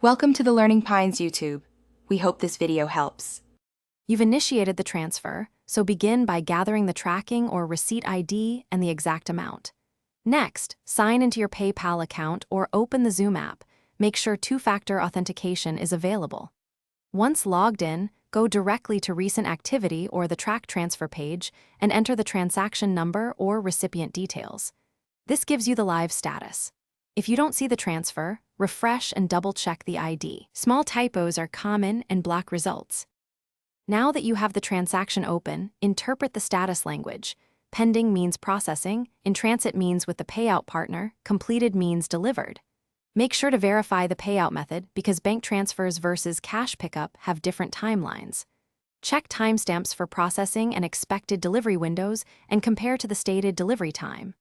Welcome to the Learning Pines YouTube. We hope this video helps. You've initiated the transfer, so begin by gathering the tracking or receipt ID and the exact amount. Next, sign into your PayPal account or open the Xoom app. Make sure two-factor authentication is available. Once logged in, go directly to Recent Activity or the Track Transfer page and enter the transaction number or recipient details. This gives you the live status. If you don't see the transfer, refresh and double-check the ID. Small typos are common and block results. Now that you have the transaction open, interpret the status language. Pending means processing, in transit means with the payout partner, completed means delivered. Make sure to verify the payout method because bank transfers versus cash pickup have different timelines. Check timestamps for processing and expected delivery windows and compare to the stated delivery time.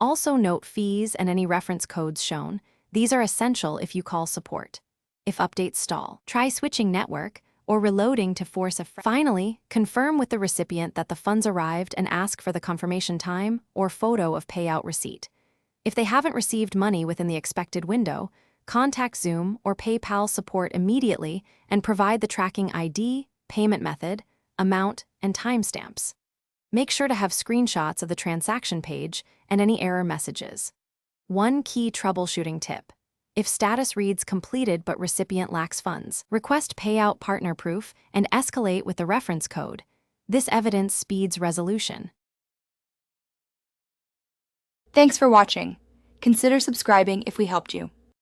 Also note fees and any reference codes shown. These are essential if you call support. If updates stall, try switching network or reloading to force a Finally, confirm with the recipient that the funds arrived and ask for the confirmation time or photo of payout receipt. If they haven't received money within the expected window, contact Xoom or PayPal support immediately and provide the tracking ID, payment method, amount, and timestamps. Make sure to have screenshots of the transaction page and any error messages. One key troubleshooting tip. If status reads completed but recipient lacks funds, request payout partner proof and escalate with the reference code. This evidence speeds resolution. Thanks for watching. Consider subscribing if we helped you.